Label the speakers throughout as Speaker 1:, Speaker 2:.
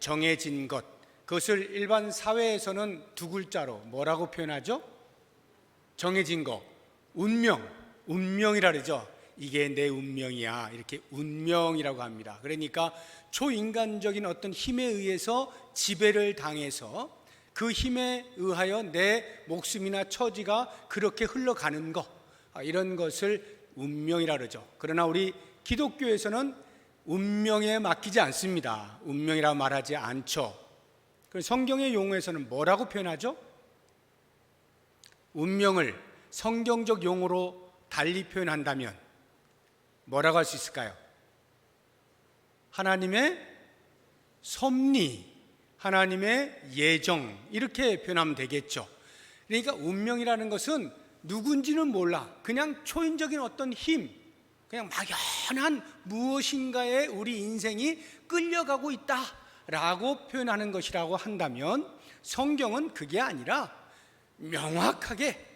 Speaker 1: 정해진 것, 그것을 일반 사회에서는 두 글자로 뭐라고 표현하죠? 정해진 것, 운명이라 그러죠. 이게 내 운명이야, 이렇게 운명이라고 합니다. 그러니까 초인간적인 어떤 힘에 의해서 지배를 당해서 그 힘에 의하여 내 목숨이나 처지가 그렇게 흘러가는 것, 이런 것을 운명이라 그러죠. 그러나 우리 기독교에서는 운명에 맡기지 않습니다. 운명이라고 말하지 않죠. 성경의 용어에서는 뭐라고 표현하죠? 운명을 성경적 용어로 달리 표현한다면 뭐라고 할 수 있을까요? 하나님의 섭리, 하나님의 예정, 이렇게 표현하면 되겠죠. 그러니까 운명이라는 것은 누군지는 몰라, 그냥 초인적인 어떤 힘, 그냥 막연한 무엇인가에 우리 인생이 끌려가고 있다라고 표현하는 것이라고 한다면, 성경은 그게 아니라 명확하게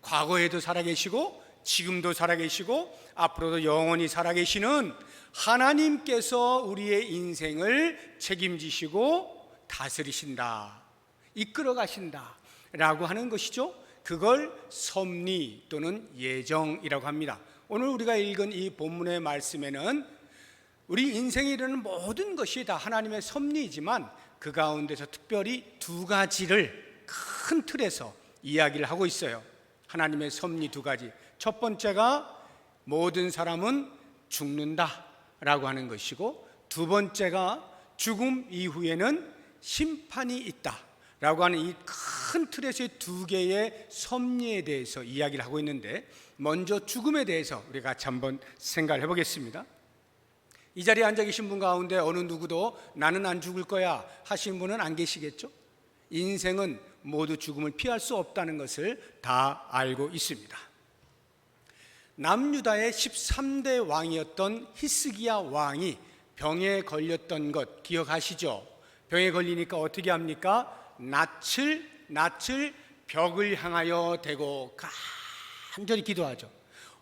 Speaker 1: 과거에도 살아계시고 지금도 살아계시고 앞으로도 영원히 살아계시는 하나님께서 우리의 인생을 책임지시고 다스리신다, 이끌어 가신다 라고 하는 것이죠. 그걸 섭리 또는 예정이라고 합니다. 오늘 우리가 읽은 이 본문의 말씀에는 우리 인생에 이르는 모든 것이 다 하나님의 섭리이지만 그 가운데서 특별히 두 가지를 큰 틀에서 이야기를 하고 있어요. 하나님의 섭리 두 가지. 첫 번째가 모든 사람은 죽는다라고 하는 것이고, 두 번째가 죽음 이후에는 심판이 있다라고 하는 이 큰 틀에서의 두 개의 섭리에 대해서 이야기를 하고 있는데, 먼저 죽음에 대해서 우리가 같이 한번 생각을 해보겠습니다. 이 자리에 앉아 계신 분 가운데 어느 누구도 나는 안 죽을 거야 하신 분은 안 계시겠죠? 인생은 모두 죽음을 피할 수 없다는 것을 다 알고 있습니다. 남유다의 13대 왕이었던 히스기야 왕이 병에 걸렸던 것 기억하시죠? 병에 걸리니까 어떻게 합니까? 낯을 벽을 향하여 대고 간절히 기도하죠.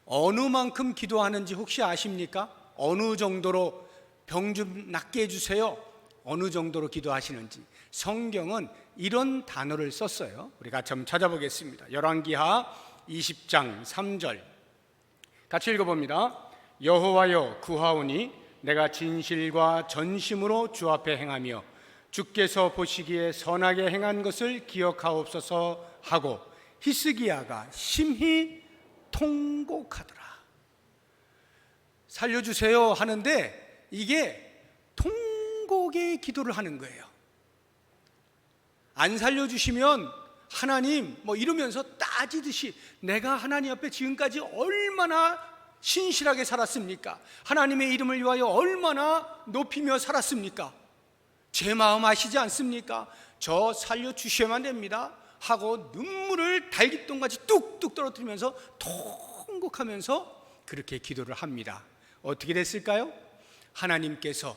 Speaker 1: 어느 만큼 기도하는지 혹시 아십니까? 어느 정도로 병 좀 낫게 해주세요, 어느 정도로 기도하시는지 성경은 이런 단어를 썼어요. 우리가 좀 찾아보겠습니다. 열왕기하 20장 3절 같이 읽어봅니다. 여호와여 구하오니 내가 진실과 전심으로 주 앞에 행하며 주께서 보시기에 선하게 행한 것을 기억하옵소서 하고 히스기야가 심히 통곡하더라. 살려주세요 하는데 이게 통곡의 기도를 하는 거예요. 안 살려주시면 하나님 이러면서 따지듯이 내가 하나님 앞에 지금까지 얼마나 신실하게 살았습니까? 하나님의 이름을 위하여 얼마나 높이며 살았습니까? 제 마음 아시지 않습니까? 저 살려주셔야만 됩니다 하고 눈물을 달깃동같이 뚝뚝 떨어뜨리면서 통곡하면서 그렇게 기도를 합니다. 어떻게 됐을까요? 하나님께서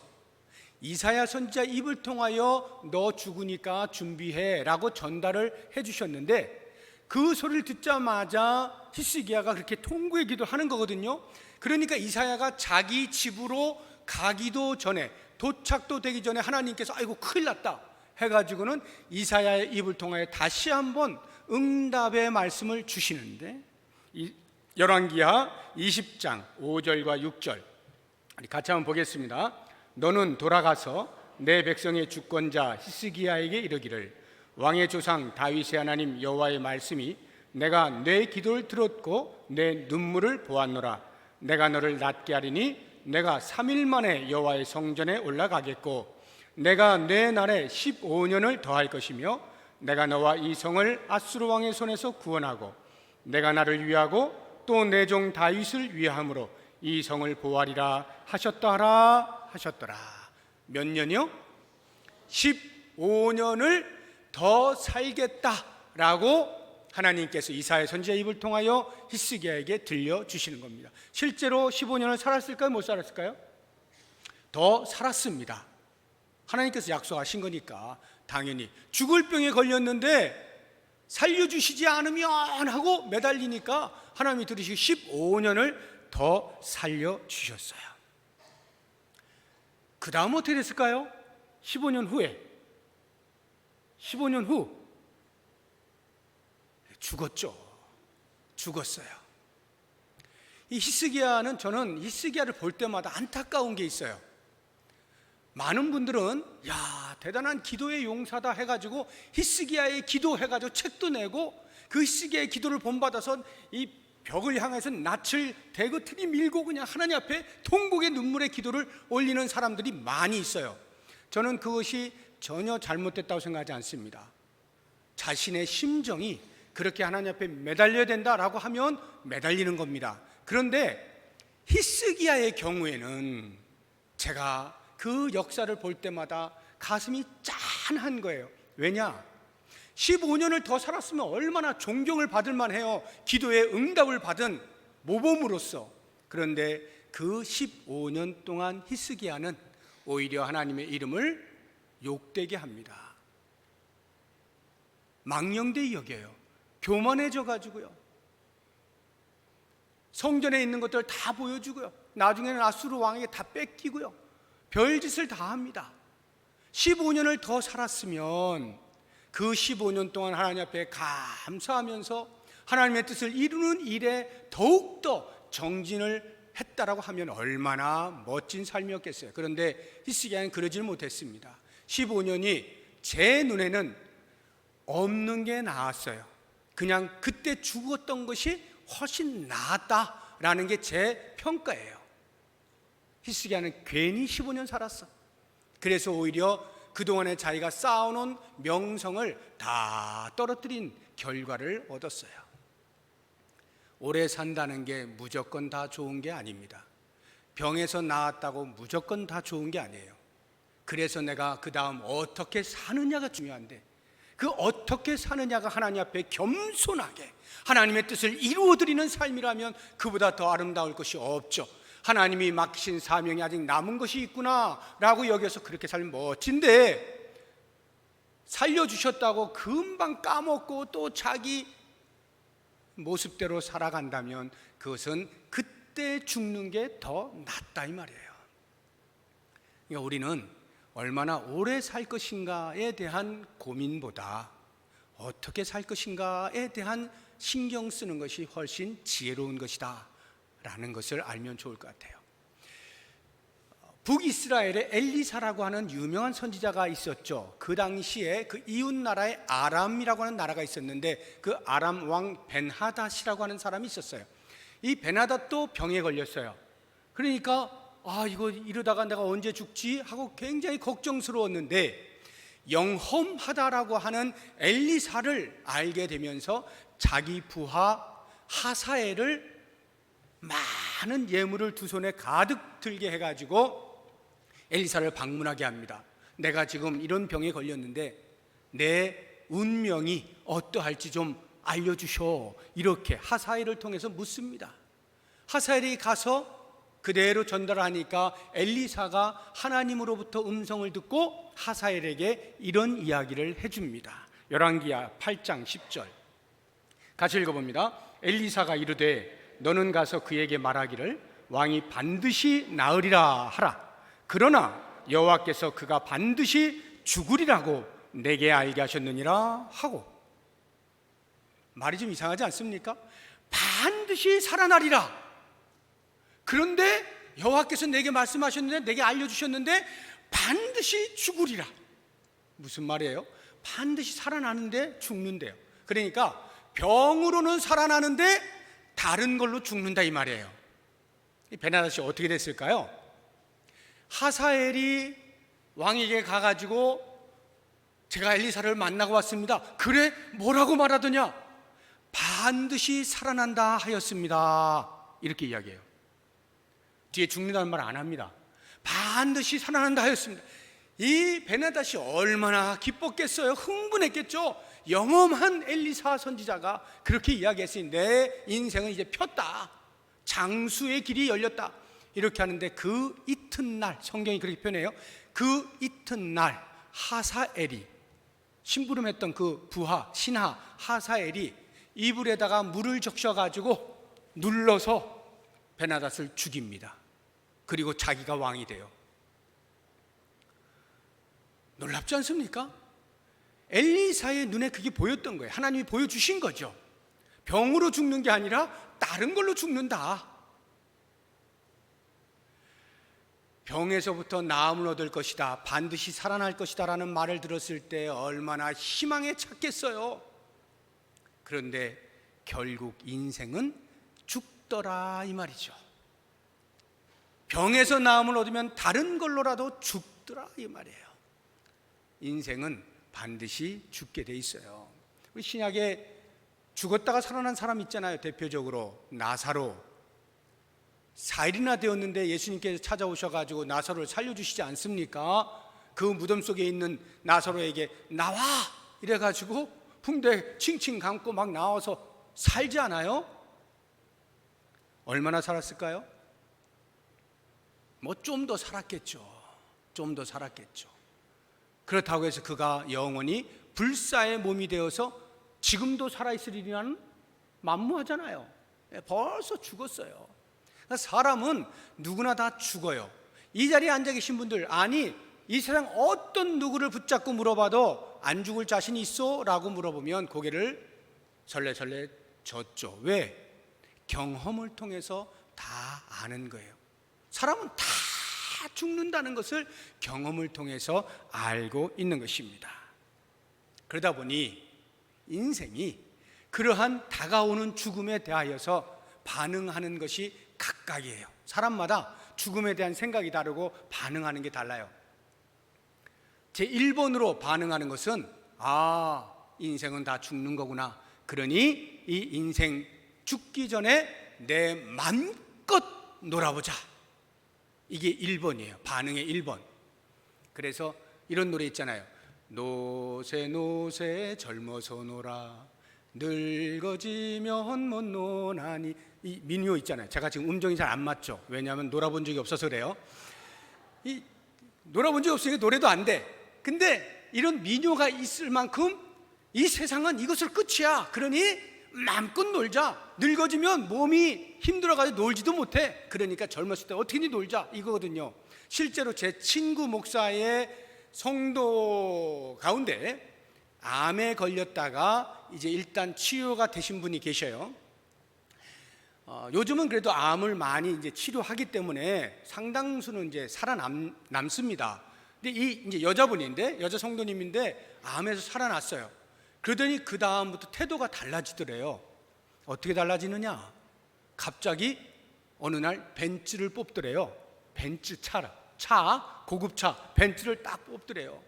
Speaker 1: 이사야 선지자 입을 통하여 너 죽으니까 준비해 라고 전달을 해주셨는데, 그 소리를 듣자마자 히스기야가 그렇게 통곡의 기도를 하는 거거든요. 그러니까 이사야가 자기 집으로 가기도 전에, 도착도 되기 전에 하나님께서 아이고 큰일 났다 해가지고는 이사야의 입을 통하여 다시 한번 응답의 말씀을 주시는데, 열왕기하 20장 5절과 6절 같이 한번 보겠습니다. 너는 돌아가서 내 백성의 주권자 히스기야에게 이르기를 왕의 조상 다윗의 하나님 여호와의 말씀이 내가 내 기도를 들었고 내 눈물을 보았노라. 내가 너를 낫게 하리니 내가 3일 만에 여호와의 성전에 올라가겠고 내가 내 날에 15년을 더할 것이며 내가 너와 이 성을 아수르 왕의 손에서 구원하고 내가 나를 위하고 또 내 종 다윗을 위함으로 이 성을 보호하리라 하셨더라 하셨더라. 몇 년이요? 15년을 더 살겠다라고 하나님께서 이사야 선지자의 입을 통하여 히스기야에게 들려주시는 겁니다. 실제로 15년을 살았을까요? 못 살았을까요? 더 살았습니다. 하나님께서 약속하신 거니까 당연히. 죽을 병에 걸렸는데 살려주시지 않으면 하고 매달리니까 하나님이 들으시고 15년을 더 살려주셨어요. 그 다음 어떻게 됐을까요? 15년 후 죽었어요. 이 히스기야는, 저는 히스기야를 볼 때마다 안타까운 게 있어요. 많은 분들은 대단한 기도의 용사다 해가지고 히스기야의 기도 해가지고 책도 내고, 그 히스기야의 기도를 본받아서 이 벽을 향해서 낯을 대고 들이밀고 그냥 하나님 앞에 통곡의 눈물의 기도를 올리는 사람들이 많이 있어요. 저는 그것이 전혀 잘못됐다고 생각하지 않습니다. 자신의 심정이 그렇게 하나님 앞에 매달려야 된다라고 하면 매달리는 겁니다. 그런데 히스기야의 경우에는 제가 그 역사를 볼 때마다 가슴이 짠한 거예요. 왜냐? 15년을 더 살았으면 얼마나 존경을 받을 만해요. 기도의 응답을 받은 모범으로서. 그런데 그 15년 동안 히스기야는 오히려 하나님의 이름을 욕되게 합니다. 망령되이 여겨요. 교만해져 가지고요. 성전에 있는 것들 다 보여주고요. 나중에는 아수르 왕에게 다 뺏기고요. 별짓을 다 합니다. 15년을 더 살았으면 그 15년 동안 하나님 앞에 감사하면서 하나님의 뜻을 이루는 일에 더욱더 정진을 했다라고 하면 얼마나 멋진 삶이었겠어요. 그런데 히스기야는 그러질 못했습니다. 15년이 제 눈에는 없는 게 나았어요. 그냥 그때 죽었던 것이 훨씬 나았다라는 게 제 평가예요. 히스기야는 괜히 15년 살았어. 그래서 오히려 그동안에 자기가 쌓아놓은 명성을 다 떨어뜨린 결과를 얻었어요. 오래 산다는 게 무조건 다 좋은 게 아닙니다. 병에서 나았다고 무조건 다 좋은 게 아니에요. 그래서 내가 그 다음 어떻게 사느냐가 중요한데, 그 어떻게 사느냐가 하나님 앞에 겸손하게 하나님의 뜻을 이루어드리는 삶이라면 그보다 더 아름다울 것이 없죠. 하나님이 맡기신 사명이 아직 남은 것이 있구나 라고 여겨서 그렇게 살면 멋진데, 살려주셨다고 금방 까먹고 또 자기 모습대로 살아간다면 그것은 그때 죽는 게 더 낫다 이 말이에요. 그러니까 우리는 얼마나 오래 살 것인가에 대한 고민보다 어떻게 살 것인가에 대한 신경 쓰는 것이 훨씬 지혜로운 것이다 라는 것을 알면 좋을 것 같아요. 북이스라엘에 엘리사라고 하는 유명한 선지자가 있었죠. 그 당시에 그 이웃 나라의 아람이라고 하는 나라가 있었는데, 그 아람 왕 벤하닷이라고 하는 사람이 있었어요. 이 벤하닷도 병에 걸렸어요. 그러니까 이거 이러다가 내가 언제 죽지 하고 굉장히 걱정스러웠는데, 영험하다라고 하는 엘리사를 알게 되면서 자기 부하 하사엘을 많은 예물을 두 손에 가득 들게 해가지고 엘리사를 방문하게 합니다. 내가 지금 이런 병에 걸렸는데 내 운명이 어떠할지 좀 알려주셔. 이렇게 하사엘을 통해서 묻습니다. 하사엘이 가서 그대로 전달하니까 엘리사가 하나님으로부터 음성을 듣고 하사엘에게 이런 이야기를 해줍니다. 열왕기하 8장 10절 같이 읽어봅니다. 엘리사가 이르되 너는 가서 그에게 말하기를 왕이 반드시 나으리라 하라. 그러나 여호와께서 그가 반드시 죽으리라고 내게 알게 하셨느니라 하고. 말이 좀 이상하지 않습니까? 반드시 살아나리라. 그런데 여호와께서 내게 말씀하셨는데, 내게 알려주셨는데 반드시 죽으리라. 무슨 말이에요? 반드시 살아나는데 죽는데요. 그러니까 병으로는 살아나는데 다른 걸로 죽는다 이 말이에요. 이 벤하닷이 어떻게 됐을까요? 하사엘이 왕에게 가가지고 제가 엘리사를 만나고 왔습니다. 그래? 뭐라고 말하더냐? 반드시 살아난다 하였습니다. 이렇게 이야기해요. 뒤에 죽는다는 말 안 합니다. 반드시 살아난다 하였습니다. 이 벤하닷이 얼마나 기뻤겠어요. 흥분했겠죠. 영험한 엘리사 선지자가 그렇게 이야기했으니 내 인생은 이제 폈다. 장수의 길이 열렸다. 이렇게 하는데 그 이튿날, 성경이 그렇게 표현해요. 그 이튿날 하사엘이, 심부름했던 그 부하 신하 하사엘이 이불에다가 물을 적셔가지고 눌러서 벤하닷을 죽입니다. 그리고 자기가 왕이 돼요. 놀랍지 않습니까? 엘리사의 눈에 그게 보였던 거예요. 하나님이 보여주신 거죠. 병으로 죽는 게 아니라 다른 걸로 죽는다. 병에서부터 나음을 얻을 것이다, 반드시 살아날 것이다 라는 말을 들었을 때 얼마나 희망에 찼겠어요. 그런데 결국 인생은 죽더라 이 말이죠. 병에서 나음을 얻으면 다른 걸로라도 죽더라 이 말이에요. 인생은 반드시 죽게 돼 있어요. 우리 신약에 죽었다가 살아난 사람 있잖아요. 대표적으로 나사로. 4일이나 되었는데 예수님께서 찾아오셔가지고 나사로를 살려주시지 않습니까? 그 무덤 속에 있는 나사로에게 나와! 이래가지고 붕대 칭칭 감고 막 나와서 살지 않아요? 얼마나 살았을까요? 뭐 좀 더 살았겠죠. 좀 더 살았겠죠. 그렇다고 해서 그가 영원히 불사의 몸이 되어서 지금도 살아있으리라는 만무하잖아요. 벌써 죽었어요. 사람은 누구나 다 죽어요. 이 자리에 앉아 계신 분들, 아니 이 세상 어떤 누구를 붙잡고 물어봐도 안 죽을 자신이 있어? 라고 물어보면 고개를 설레설레 젓죠. 왜? 경험을 통해서 다 아는 거예요. 사람은 다 죽는다는 것을 경험을 통해서 알고 있는 것입니다. 그러다 보니 인생이 그러한 다가오는 죽음에 대하여서 반응하는 것이 각각이에요. 사람마다 죽음에 대한 생각이 다르고 반응하는 게 달라요. 제 1번으로 반응하는 것은 인생은 다 죽는 거구나. 그러니 이 인생 죽기 전에 내 맘껏 놀아보자. 이게 1번이에요. 반응의 1번. 그래서 이런 노래 있잖아요. 노세 노세 젊어서 놀아 늙어지면 못 노나니. 이 민요 있잖아요. 제가 지금 음정이 잘 안 맞죠. 왜냐하면 놀아본 적이 없어서 그래요. 이 놀아본 적이 없으니까 노래도 안 돼. 근데 이런 민요가 있을 만큼 이 세상은 이것을 끝이야. 그러니 마음껏 놀자. 늙어지면 몸이 힘들어가지고 놀지도 못해. 그러니까 젊었을 때 어떻게든 놀자 이거거든요. 실제로 제 친구 목사의 성도 가운데 암에 걸렸다가 이제 일단 치유가 되신 분이 계셔요. 요즘은 그래도 암을 많이 이제 치료하기 때문에 상당수는 이제 살아남습니다. 근데 이 이제 여자분인데, 여자 성도님인데 암에서 살아났어요. 그러더니 그 다음부터 태도가 달라지더래요. 어떻게 달라지느냐? 갑자기 어느 날 벤츠를 뽑더래요. 벤츠 차, 고급차 벤츠를 딱 뽑더래요.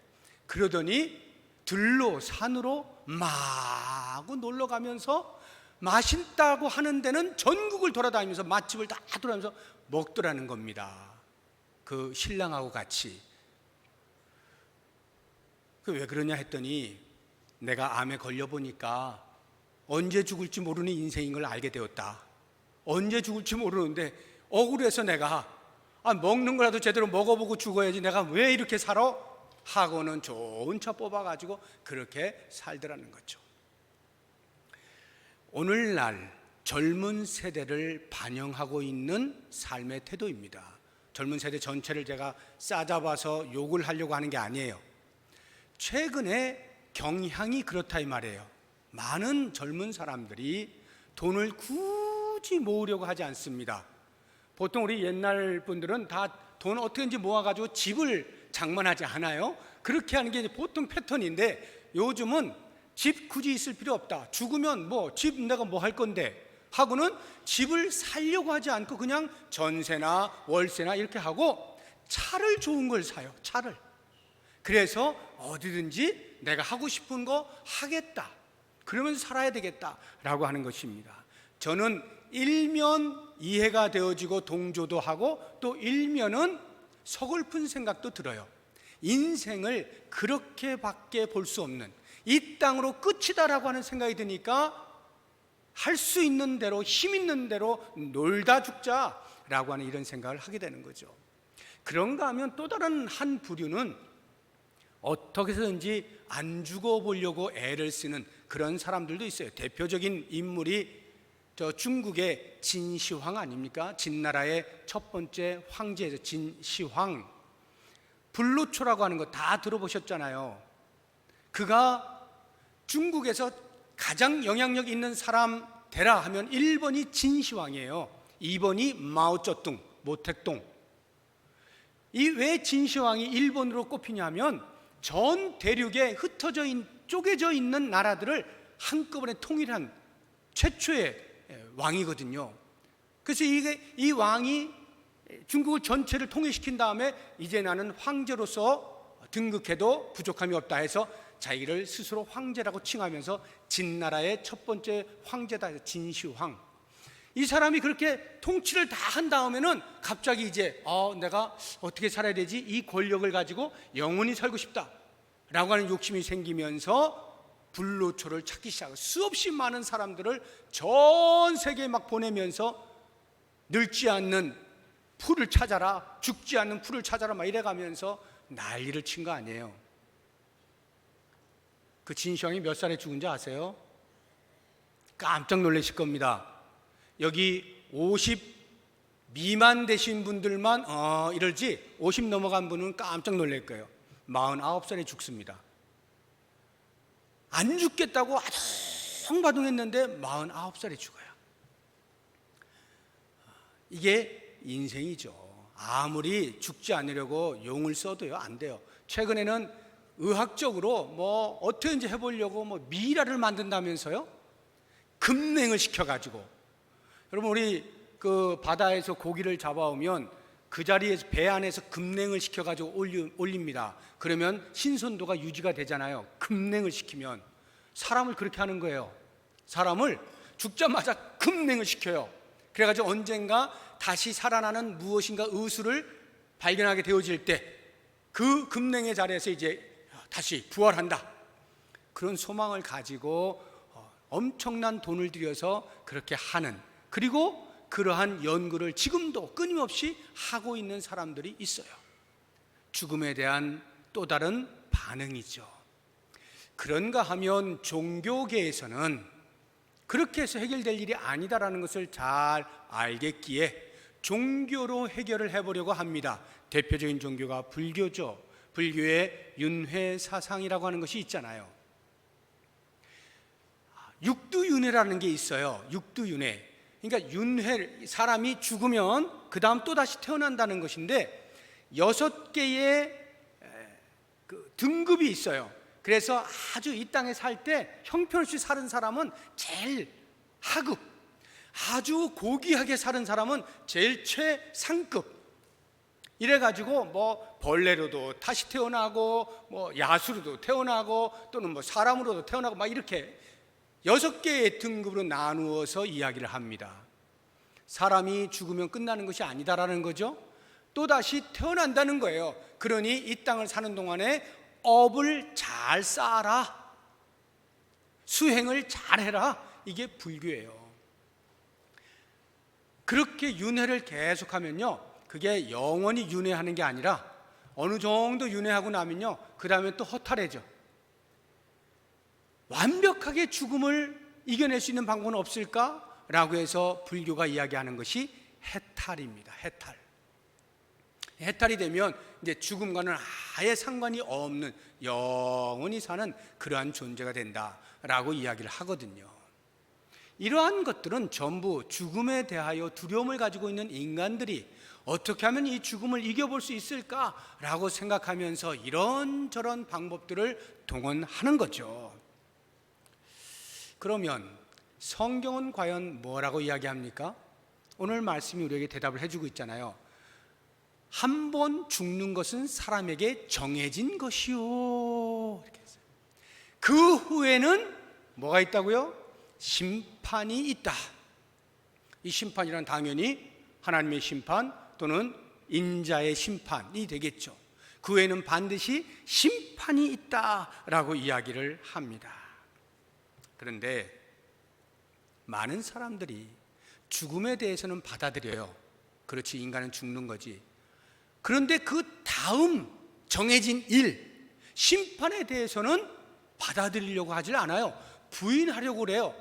Speaker 1: 그러더니 들로 산으로 마구 놀러 가면서 맛있다고 하는 데는 전국을 돌아다니면서 맛집을 다 돌아다니면서 먹더라는 겁니다. 그 신랑하고 같이. 왜 그러냐 했더니 내가 암에 걸려보니까 언제 죽을지 모르는 인생인 걸 알게 되었다. 언제 죽을지 모르는데 억울해서 내가 먹는 거라도 제대로 먹어보고 죽어야지 내가 왜 이렇게 살아? 하고는 좋은 차 뽑아가지고 그렇게 살더라는 거죠. 오늘날 젊은 세대를 반영하고 있는 삶의 태도입니다. 젊은 세대 전체를 제가 싸잡아서 욕을 하려고 하는 게 아니에요. 최근에 경향이 그렇다 이 말이에요. 많은 젊은 사람들이 돈을 굳이 모으려고 하지 않습니다. 보통 우리 옛날 분들은 다 돈 어떻게든지 모아가지고 집을 장만하지 않아요? 그렇게 하는 게 보통 패턴인데 요즘은 집 굳이 있을 필요 없다. 죽으면 집 내가 뭐 할 건데 하고는 집을 살려고 하지 않고 그냥 전세나 월세나 이렇게 하고 차를 좋은 걸 사요. 차를. 그래서 어디든지 내가 하고 싶은 거 하겠다. 그러면서 살아야 되겠다라고 하는 것입니다. 저는 일면 이해가 되어지고 동조도 하고 또 일면은 서글픈 생각도 들어요. 인생을 그렇게밖에 볼 수 없는 이 땅으로 끝이다라고 하는 생각이 드니까 할 수 있는 대로 힘 있는 대로 놀다 죽자라고 하는 이런 생각을 하게 되는 거죠. 그런가 하면 또 다른 한 부류는 어떻게 해서든지 안 죽어보려고 애를 쓰는 그런 사람들도 있어요. 대표적인 인물이 저 중국의 진시황 아닙니까? 진나라의 첫 번째 황제죠. 진시황. 불로초라고 하는 거 다 들어보셨잖아요. 그가 중국에서 가장 영향력 있는 사람 되라 하면 1번이 진시황이에요. 2번이 마오쩌둥, 모택동. 이 왜 진시황이 1번으로 꼽히냐면 전 대륙에 흩어져 쪼개져 있는 나라들을 한꺼번에 통일한 최초의 왕이거든요. 그래서 이 왕이 중국을 전체를 통일시킨 다음에 이제 나는 황제로서 등극해도 부족함이 없다 해서 자기를 스스로 황제라고 칭하면서 진나라의 첫 번째 황제다, 진시황. 이 사람이 그렇게 통치를 다 한 다음에는 갑자기 이제 내가 어떻게 살아야 되지? 이 권력을 가지고 영원히 살고 싶다 라고 하는 욕심이 생기면서 불로초를 찾기 시작해요. 수없이 많은 사람들을 전 세계에 막 보내면서 늙지 않는 풀을 찾아라, 죽지 않는 풀을 찾아라 막 이래가면서 난리를 친 거 아니에요. 그 진시황이 몇 살에 죽은지 아세요? 깜짝 놀라실 겁니다. 여기 50 미만 되신 분들만 이럴지 50 넘어간 분은 깜짝 놀랄 거예요. 49살에 죽습니다. 안 죽겠다고 아둥바둥했는데 49살에 죽어요. 이게 인생이죠. 아무리 죽지 않으려고 용을 써도요 안 돼요. 최근에는 의학적으로 뭐 어떻게든지 해보려고 뭐 미이라를 만든다면서요? 급냉을 시켜가지고. 여러분 우리 그 바다에서 고기를 잡아오면 그 자리에서 배 안에서 급냉을 시켜가지고 올립니다. 그러면 신선도가 유지가 되잖아요. 급냉을 시키면. 사람을 그렇게 하는 거예요. 사람을 죽자마자 급냉을 시켜요. 그래가지고 언젠가 다시 살아나는 무엇인가 의수를 발견하게 되어질 때 그 급냉의 자리에서 이제 다시 부활한다. 그런 소망을 가지고 엄청난 돈을 들여서 그렇게 하는, 그리고 그러한 연구를 지금도 끊임없이 하고 있는 사람들이 있어요. 죽음에 대한 또 다른 반응이죠. 그런가 하면 종교계에서는 그렇게 해서 해결될 일이 아니다라는 것을 잘 알겠기에 종교로 해결을 해보려고 합니다. 대표적인 종교가 불교죠. 불교의 윤회사상이라고 하는 것이 있잖아요. 육두윤회라는 게 있어요. 육두윤회. 그러니까 윤회, 사람이 죽으면 그 다음 또 다시 태어난다는 것인데 6개의 그 등급이 있어요. 그래서 아주 이 땅에 살 때 형편없이 사는 사람은 제일 하급, 아주 고귀하게 사는 사람은 제일 최상급. 이래가지고 뭐 벌레로도 다시 태어나고 뭐 야수로도 태어나고 또는 뭐 사람으로도 태어나고 막 이렇게 6개의 등급으로 나누어서 이야기를 합니다. 사람이 죽으면 끝나는 것이 아니다라는 거죠. 또다시 태어난다는 거예요. 그러니 이 땅을 사는 동안에 업을 잘 쌓아라, 수행을 잘 해라. 이게 불교예요. 그렇게 윤회를 계속하면요, 그게 영원히 윤회하는 게 아니라 어느 정도 윤회하고 나면요, 그 다음에 또 허탈해져. 완벽하게 죽음을 이겨낼 수 있는 방법은 없을까? 라고 해서 불교가 이야기하는 것이 해탈입니다. 해탈. 해탈이 되면 이제 죽음과는 아예 상관이 없는 영원히 사는 그러한 존재가 된다라고 이야기를 하거든요. 이러한 것들은 전부 죽음에 대하여 두려움을 가지고 있는 인간들이 어떻게 하면 이 죽음을 이겨볼 수 있을까라고 생각하면서 이런저런 방법들을 동원하는 거죠. 그러면 성경은 과연 뭐라고 이야기합니까? 오늘 말씀이 우리에게 대답을 해주고 있잖아요. 한 번 죽는 것은 사람에게 정해진 것이요. 이렇게 했어요. 그 후에는 뭐가 있다고요? 심판이 있다. 이 심판이란 당연히 하나님의 심판 또는 인자의 심판이 되겠죠. 그 후에는 반드시 심판이 있다라고 이야기를 합니다. 그런데 많은 사람들이 죽음에 대해서는 받아들여요. 그렇지, 인간은 죽는 거지. 그런데 그 다음 정해진 일, 심판에 대해서는 받아들이려고 하질 않아요. 부인하려고 그래요.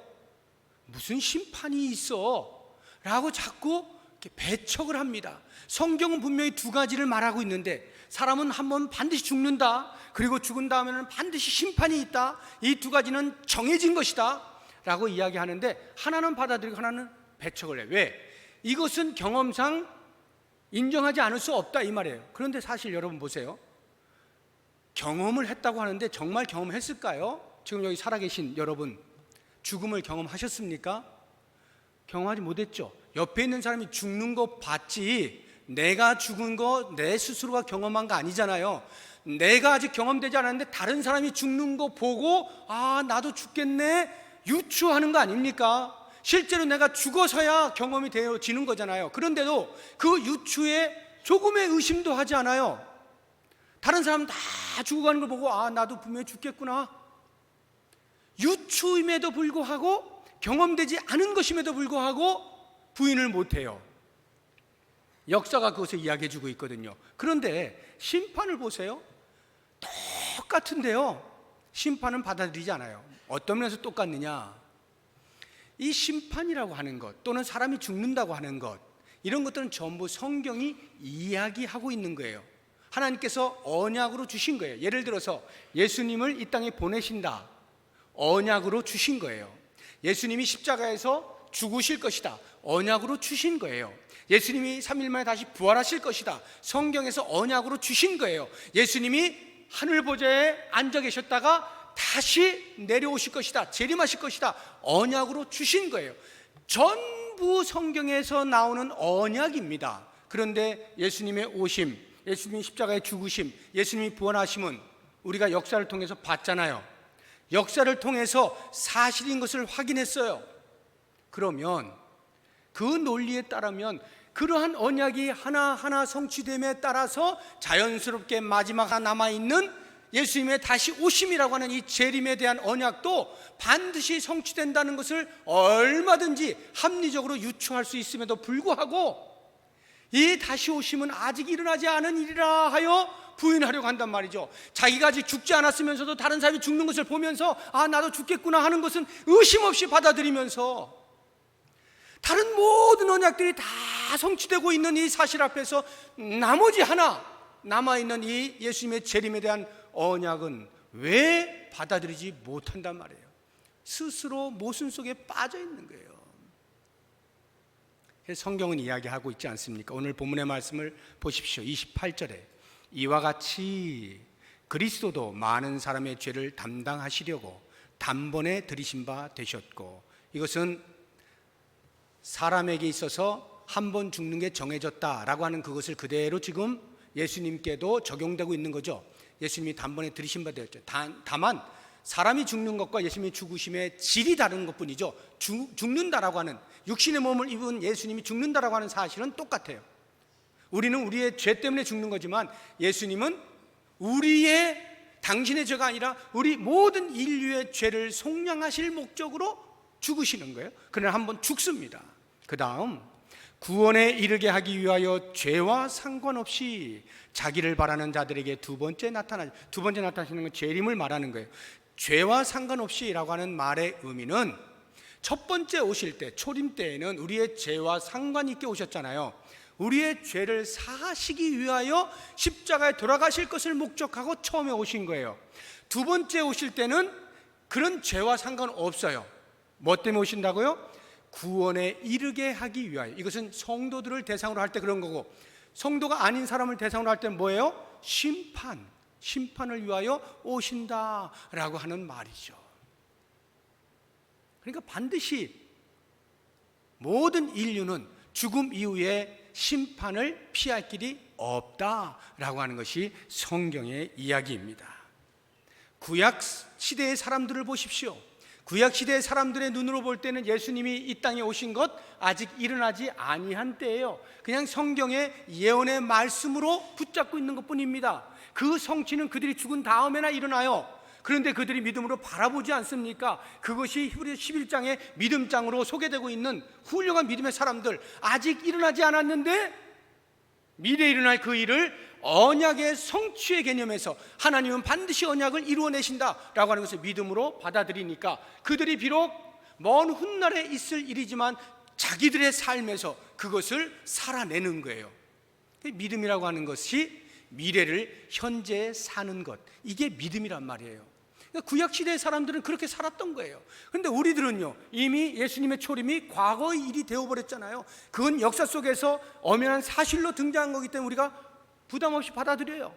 Speaker 1: 무슨 심판이 있어? 라고 자꾸 이렇게 배척을 합니다. 성경은 분명히 두 가지를 말하고 있는데 사람은 한번 반드시 죽는다. 그리고 죽은 다음에는 반드시 심판이 있다. 이 두 가지는 정해진 것이다 라고 이야기하는데, 하나는 받아들이고 하나는 배척을 해. 왜? 이것은 경험상 인정하지 않을 수 없다 이 말이에요. 그런데 사실 여러분 보세요. 경험을 했다고 하는데 정말 경험했을까요? 지금 여기 살아계신 여러분, 죽음을 경험하셨습니까? 경험하지 못했죠. 옆에 있는 사람이 죽는 거 봤지, 내가 죽은 거 내 스스로가 경험한 거 아니잖아요. 내가 아직 경험되지 않았는데 다른 사람이 죽는 거 보고 아 나도 죽겠네 유추하는 거 아닙니까? 실제로 내가 죽어서야 경험이 되어지는 거잖아요. 그런데도 그 유추에 조금의 의심도 하지 않아요. 다른 사람 다 죽어가는 걸 보고 아 나도 분명히 죽겠구나. 유추임에도 불구하고, 경험되지 않은 것임에도 불구하고 부인을 못해요. 역사가 그것을 이야기해주고 있거든요. 그런데 심판을 보세요. 똑같은데요, 심판은 받아들이지 않아요. 어떤 면에서 똑같느냐, 이 심판이라고 하는 것 또는 사람이 죽는다고 하는 것, 이런 것들은 전부 성경이 이야기하고 있는 거예요. 하나님께서 언약으로 주신 거예요. 예를 들어서 예수님을 이 땅에 보내신다, 언약으로 주신 거예요. 예수님이 십자가에서 죽으실 것이다, 언약으로 주신 거예요. 예수님이 3일 만에 다시 부활하실 것이다, 성경에서 언약으로 주신 거예요. 예수님이 하늘 보좌에 앉아 계셨다가 다시 내려오실 것이다, 재림하실 것이다, 언약으로 주신 거예요. 전부 성경에서 나오는 언약입니다. 그런데 예수님의 오심, 예수님이 십자가에 죽으심, 예수님이 부활하심은 우리가 역사를 통해서 봤잖아요. 역사를 통해서 사실인 것을 확인했어요. 그러면 그 논리에 따르면 그러한 언약이 하나하나 성취됨에 따라서 자연스럽게 마지막 남아있는 예수님의 다시 오심이라고 하는 이 재림에 대한 언약도 반드시 성취된다는 것을 얼마든지 합리적으로 유추할 수 있음에도 불구하고, 이 다시 오심은 아직 일어나지 않은 일이라 하여 부인하려고 한단 말이죠. 자기가 아직 죽지 않았으면서도 다른 사람이 죽는 것을 보면서 아 나도 죽겠구나 하는 것은 의심 없이 받아들이면서, 다른 모든 언약들이 다 성취되고 있는 이 사실 앞에서 나머지 하나 남아있는 이 예수님의 재림에 대한 언약은 왜 받아들이지 못한단 말이에요. 스스로 모순 속에 빠져 있는 거예요. 성경은 이야기하고 있지 않습니까? 오늘 본문의 말씀을 보십시오. 28절에 이와 같이 그리스도도 많은 사람의 죄를 담당하시려고 단번에 들이신 바 되셨고, 이것은 사람에게 있어서 한 번 죽는 게 정해졌다라고 하는 그것을 그대로 지금 예수님께도 적용되고 있는 거죠. 예수님이 단번에 들이신 바 되었죠. 다만 사람이 죽는 것과 예수님의 죽으심의 질이 다른 것뿐이죠. 죽는다라고 하는, 육신의 몸을 입은 예수님이 죽는다라고 하는 사실은 똑같아요. 우리는 우리의 죄 때문에 죽는 거지만 예수님은 당신의 죄가 아니라 우리 모든 인류의 죄를 속량하실 목적으로 죽으시는 거예요. 그러나 한번 죽습니다. 그 다음 구원에 이르게 하기 위하여 죄와 상관없이 자기를 바라는 자들에게 두 번째 나타나시는 건 재림을 말하는 거예요. 죄와 상관없이라고 하는 말의 의미는 첫 번째 오실 때, 초림 때에는 우리의 죄와 상관이 있게 오셨잖아요. 우리의 죄를 사하시기 위하여 십자가에 돌아가실 것을 목적하고 처음에 오신 거예요. 두 번째 오실 때는 그런 죄와 상관없어요. 뭐 때문에 오신다고요? 구원에 이르게 하기 위하여. 이것은 성도들을 대상으로 할 때 그런 거고, 성도가 아닌 사람을 대상으로 할 때는 뭐예요? 심판을 위하여 오신다라고 하는 말이죠. 그러니까 반드시 모든 인류는 죽음 이후에 심판을 피할 길이 없다라고 하는 것이 성경의 이야기입니다. 구약 시대의 사람들을 보십시오. 구약 시대의 사람들의 눈으로 볼 때는 예수님이 이 땅에 오신 것 아직 일어나지 아니한 때예요. 그냥 성경의 예언의 말씀으로 붙잡고 있는 것뿐입니다. 그 성취는 그들이 죽은 다음에나 일어나요. 그런데 그들이 믿음으로 바라보지 않습니까? 그것이 히브리서 11장의 믿음장으로 소개되고 있는 훌륭한 믿음의 사람들, 아직 일어나지 않았는데 미래에 일어날 그 일을 언약의 성취의 개념에서 하나님은 반드시 언약을 이루어내신다라고 하는 것을 믿음으로 받아들이니까 그들이 비록 먼 훗날에 있을 일이지만 자기들의 삶에서 그것을 살아내는 거예요. 믿음이라고 하는 것이 미래를 현재에 사는 것, 이게 믿음이란 말이에요. 그러니까 구약시대의 사람들은 그렇게 살았던 거예요. 그런데 우리들은요, 이미 예수님의 초림이 과거의 일이 되어버렸잖아요. 그건 역사 속에서 엄연한 사실로 등장한 거기 때문에 우리가 부담 없이 받아들여요.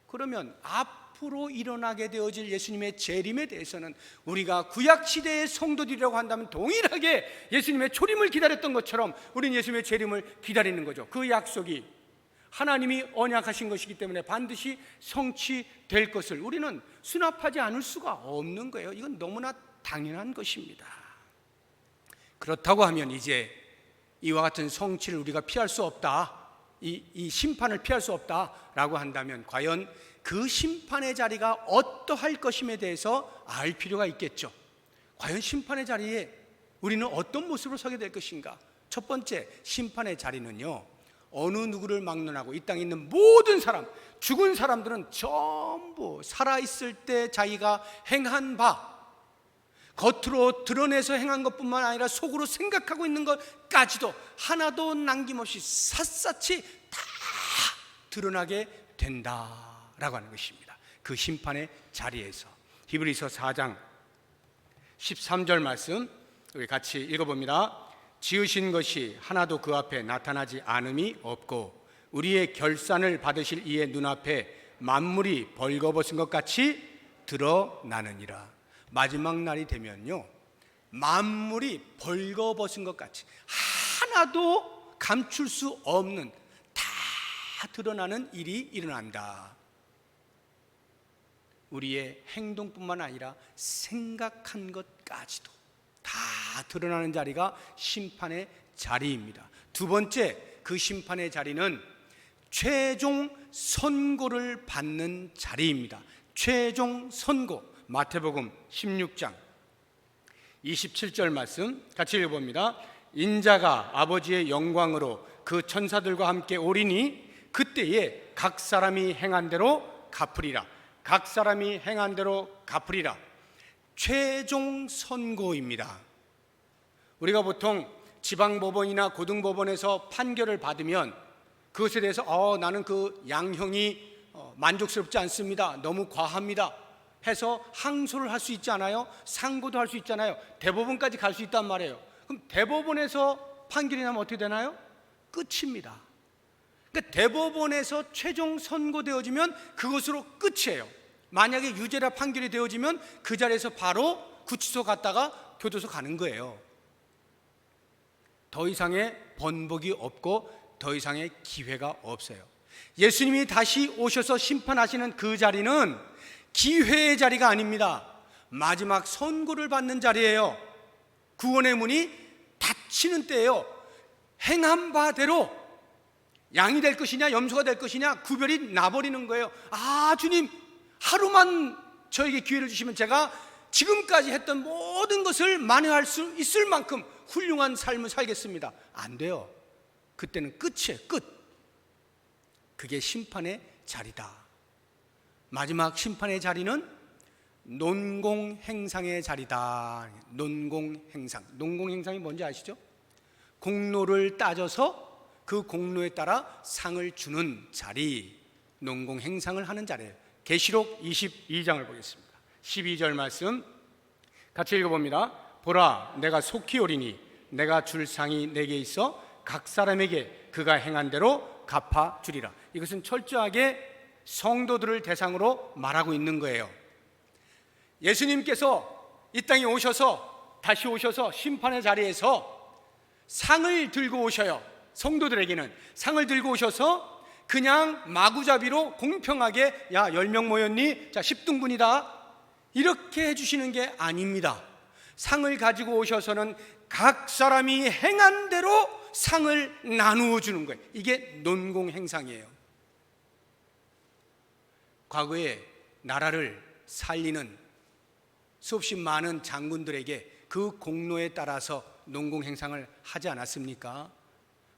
Speaker 1: 그러면 앞으로 일어나게 되어질 예수님의 재림에 대해서는 우리가 구약시대의 성도들이라고 한다면 동일하게 예수님의 초림을 기다렸던 것처럼 우리는 예수님의 재림을 기다리는 거죠. 그 약속이 하나님이 언약하신 것이기 때문에 반드시 성취될 것을 우리는 수납하지 않을 수가 없는 거예요. 이건 너무나 당연한 것입니다. 그렇다고 하면 이제 이와 같은 성취를 우리가 피할 수 없다, 이 심판을 피할 수 없다라고 한다면 과연 그 심판의 자리가 어떠할 것임에 대해서 알 필요가 있겠죠. 과연 심판의 자리에 우리는 어떤 모습으로 서게 될 것인가? 첫 번째, 심판의 자리는요, 어느 누구를 막론하고 이 땅에 있는 모든 사람, 죽은 사람들은 전부 살아있을 때 자기가 행한 바, 겉으로 드러내서 행한 것뿐만 아니라 속으로 생각하고 있는 것까지도 하나도 남김없이 샅샅이 다 드러나게 된다라고 하는 것입니다. 그 심판의 자리에서. 히브리서 4장 13절 말씀 우리 같이 읽어봅니다. 지으신 것이 하나도 그 앞에 나타나지 않음이 없고 우리의 결산을 받으실 이의 눈앞에 만물이 벌거벗은 것 같이 드러나느니라. 마지막 날이 되면요, 만물이 벌거벗은 것 같이 하나도 감출 수 없는 다 드러나는 일이 일어난다. 우리의 행동뿐만 아니라 생각한 것까지도 다 드러나는 자리가 심판의 자리입니다. 두 번째, 그 심판의 자리는 최종 선고를 받는 자리입니다. 최종 선고. 마태복음 16장 27절 말씀 같이 읽어봅니다. 인자가 아버지의 영광으로 그 천사들과 함께 오리니 그때에 각 사람이 행한 대로 갚으리라. 각 사람이 행한 대로 갚으리라. 최종 선고입니다. 우리가 보통 지방법원이나 고등법원에서 판결을 받으면 그것에 대해서 나는 그 양형이 만족스럽지 않습니다, 너무 과합니다 해서 항소를 할 수 있지 않아요? 상고도 할 수 있잖아요. 대법원까지 갈 수 있단 말이에요. 그럼 대법원에서 판결이 나면 어떻게 되나요? 끝입니다. 그러니까 대법원에서 최종 선고되어지면 그것으로 끝이에요. 만약에 유죄라 판결이 되어지면 그 자리에서 바로 구치소 갔다가 교도소 가는 거예요. 더 이상의 번복이 없고 더 이상의 기회가 없어요. 예수님이 다시 오셔서 심판하시는 그 자리는 기회의 자리가 아닙니다. 마지막 선고를 받는 자리예요. 구원의 문이 닫히는 때예요. 행한 바대로 양이 될 것이냐 염소가 될 것이냐 구별이 나버리는 거예요. 주님, 하루만 저에게 기회를 주시면 제가 지금까지 했던 모든 것을 만회할 수 있을 만큼 훌륭한 삶을 살겠습니다. 안 돼요. 그때는 끝이에요. 끝. 그게 심판의 자리다. 마지막 심판의 자리는 논공행상의 자리다. 논공행상. 논공행상이 뭔지 아시죠? 공로를 따져서 그 공로에 따라 상을 주는 자리, 논공행상을 하는 자리예요. 계시록 22장을 보겠습니다. 12절 말씀 같이 읽어봅니다. 보라, 내가 속히 오리니 내가 줄 상이 내게 있어 각 사람에게 그가 행한 대로 갚아주리라. 이것은 철저하게 성도들을 대상으로 말하고 있는 거예요. 예수님께서 이 땅에 오셔서 다시 오셔서 심판의 자리에서 상을 들고 오셔요. 성도들에게는 상을 들고 오셔서 그냥 마구잡이로 공평하게 10명 모였니? 자, 10등분이다 이렇게 해주시는 게 아닙니다. 상을 가지고 오셔서는 각 사람이 행한 대로 상을 나누어 주는 거예요. 이게 논공행상이에요. 과거에 나라를 살리는 수없이 많은 장군들에게 그 공로에 따라서 논공행상을 하지 않았습니까?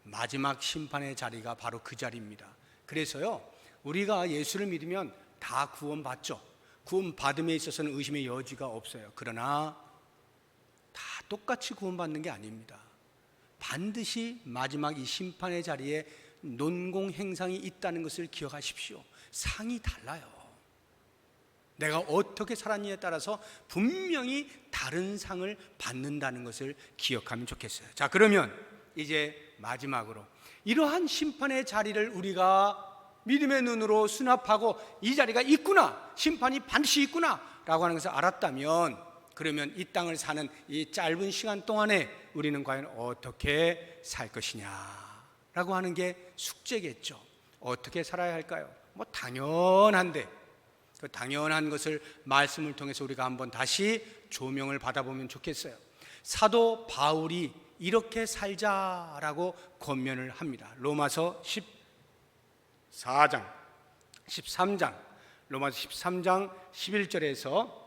Speaker 1: 마지막 심판의 자리가 바로 그 자리입니다. 그래서요, 우리가 예수를 믿으면 다 구원받죠. 구원받음에 있어서는 의심의 여지가 없어요. 그러나 다 똑같이 구원받는 게 아닙니다. 반드시 마지막 이 심판의 자리에 논공행상이 있다는 것을 기억하십시오. 상이 달라요. 내가 어떻게 살았느냐에 따라서 분명히 다른 상을 받는다는 것을 기억하면 좋겠어요. 자, 그러면 이제 마지막으로 이러한 심판의 자리를 우리가 믿음의 눈으로 수납하고 이 자리가 있구나, 심판이 반드시 있구나 라고 하는 것을 알았다면, 그러면 이 땅을 사는 이 짧은 시간 동안에 우리는 과연 어떻게 살 것이냐 라고 하는 게 숙제겠죠. 어떻게 살아야 할까요? 당연한데 그 당연한 것을 말씀을 통해서 우리가 한번 다시 조명을 받아보면 좋겠어요. 사도 바울이 이렇게 살자라고 권면을 합니다. 로마서 13장 로마서 13장 11절에서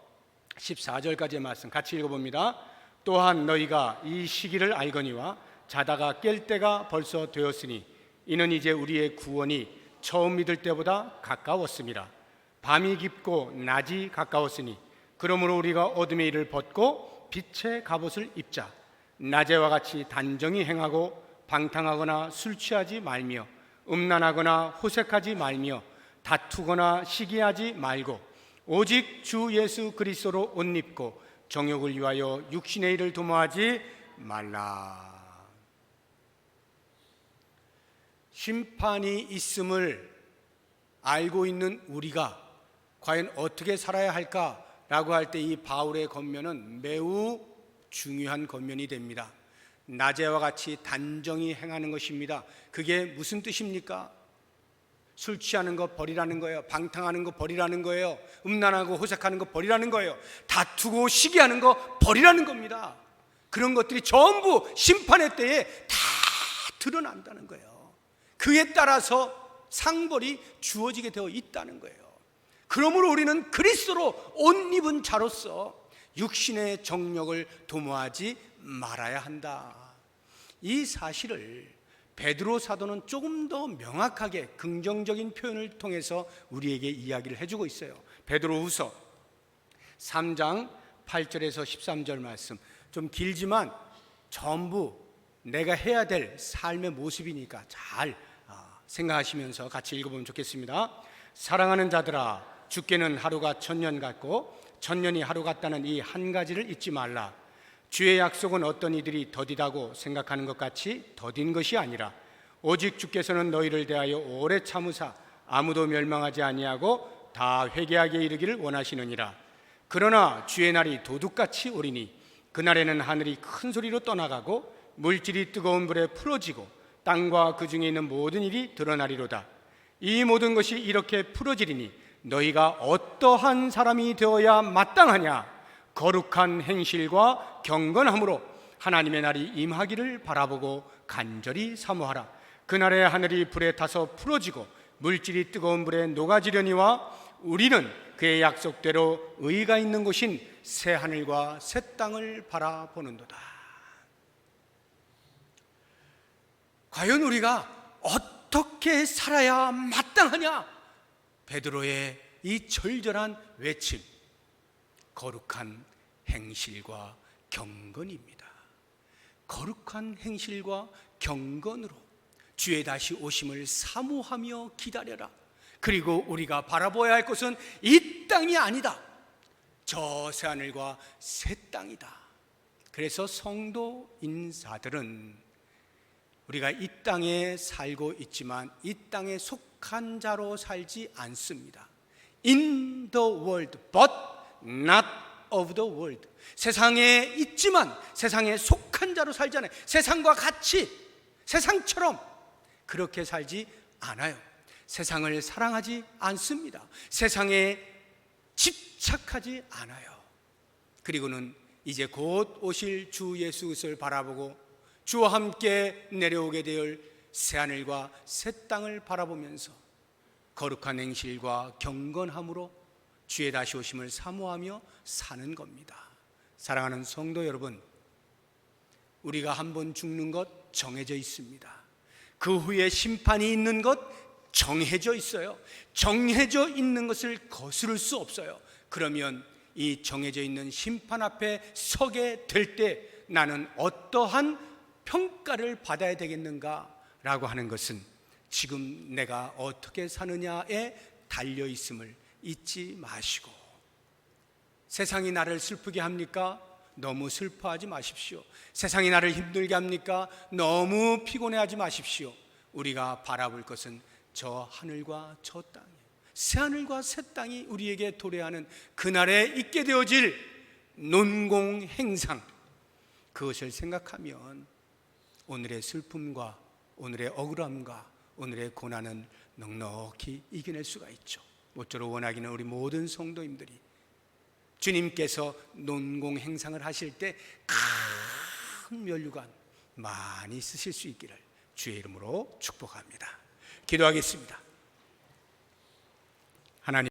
Speaker 1: 14절까지의 말씀 같이 읽어봅니다. 또한 너희가 이 시기를 알거니와 자다가 깰 때가 벌써 되었으니 이는 이제 우리의 구원이 처음 믿을 때보다 가까웠습니다. 밤이 깊고 낮이 가까웠으니 그러므로 우리가 어둠의 일을 벗고 빛의 갑옷을 입자. 낮에와 같이 단정히 행하고 방탕하거나 술 취하지 말며 음란하거나 호색하지 말며 다투거나 시기하지 말고 오직 주 예수 그리스도로 옷 입고 정욕을 위하여 육신의 일을 도모하지 말라. 심판이 있음을 알고 있는 우리가 과연 어떻게 살아야 할까라고 할 때 이 바울의 권면은 매우 중요한 권면이 됩니다. 낮에와 같이 단정히 행하는 것입니다. 그게 무슨 뜻입니까? 술 취하는 거 버리라는 거예요. 방탕하는 거 버리라는 거예요. 음란하고 호색하는 거 버리라는 거예요. 다투고 시기하는 거 버리라는 겁니다. 그런 것들이 전부 심판의 때에 다 드러난다는 거예요. 그에 따라서 상벌이 주어지게 되어 있다는 거예요. 그러므로 우리는 그리스도로 옷 입은 자로서 육신의 정욕을 도모하지 말아야 한다. 이 사실을 베드로 사도는 조금 더 명확하게 긍정적인 표현을 통해서 우리에게 이야기를 해주고 있어요. 베드로후서 3장 8절에서 13절 말씀, 좀 길지만 전부 내가 해야 될 삶의 모습이니까 잘 생각하시면서 같이 읽어보면 좋겠습니다. 사랑하는 자들아, 주께는 하루가 천년 같고 천년이 하루 같다는 이 한 가지를 잊지 말라. 주의 약속은 어떤 이들이 더디다고 생각하는 것 같이 더딘 것이 아니라 오직 주께서는 너희를 대하여 오래 참으사 아무도 멸망하지 아니하고 다 회개하게 이르기를 원하시느니라. 그러나 주의 날이 도둑같이 오리니 그날에는 하늘이 큰 소리로 떠나가고 물질이 뜨거운 불에 풀어지고 땅과 그 중에 있는 모든 일이 드러나리로다. 이 모든 것이 이렇게 풀어지리니 너희가 어떠한 사람이 되어야 마땅하냐? 거룩한 행실과 경건함으로 하나님의 날이 임하기를 바라보고 간절히 사모하라. 그날에 하늘이 불에 타서 풀어지고 물질이 뜨거운 불에 녹아지려니와 우리는 그의 약속대로 의가 있는 곳인 새 하늘과 새 땅을 바라보는도다. 과연 우리가 어떻게 살아야 마땅하냐? 베드로의 이 절절한 외침, 거룩한 행실과 경건입니다. 거룩한 행실과 경건으로 주의 다시 오심을 사모하며 기다려라. 그리고 우리가 바라보아야 할 것은 이 땅이 아니다. 저 새하늘과 새 땅이다. 그래서 성도 인사들은 우리가 이 땅에 살고 있지만 이 땅에 속한 자로 살지 않습니다. In the world, but not of the world. 세상에 있지만 세상에 속한 자로 살지 않아요. 세상과 같이, 세상처럼 그렇게 살지 않아요. 세상을 사랑하지 않습니다. 세상에 집착하지 않아요. 그리고는 이제 곧 오실 주 예수 그리스도를 바라보고 주와 함께 내려오게 될 새하늘과 새 땅을 바라보면서 거룩한 행실과 경건함으로 주의 다시 오심을 사모하며 사는 겁니다. 사랑하는 성도 여러분, 우리가 한번 죽는 것 정해져 있습니다. 그 후에 심판이 있는 것 정해져 있어요. 정해져 있는 것을 거스를 수 없어요. 그러면 이 정해져 있는 심판 앞에 서게 될 때 나는 어떠한 평가를 받아야 되겠는가 라고 하는 것은 지금 내가 어떻게 사느냐에 달려 있음을 잊지 마시고, 세상이 나를 슬프게 합니까? 너무 슬퍼하지 마십시오. 세상이 나를 힘들게 합니까? 너무 피곤해하지 마십시오. 우리가 바라볼 것은 저 하늘과 저 땅이에요. 새 하늘과 새 땅이 우리에게 도래하는 그날에 있게 되어질 논공행상, 그것을 생각하면 오늘의 슬픔과 오늘의 억울함과 오늘의 고난은 넉넉히 이겨낼 수가 있죠. 모쪼록 원하기는 우리 모든 성도님들이 주님께서 논공행상을 하실 때 큰 면류관 많이 쓰실 수 있기를 주의 이름으로 축복합니다. 기도하겠습니다. 하나님,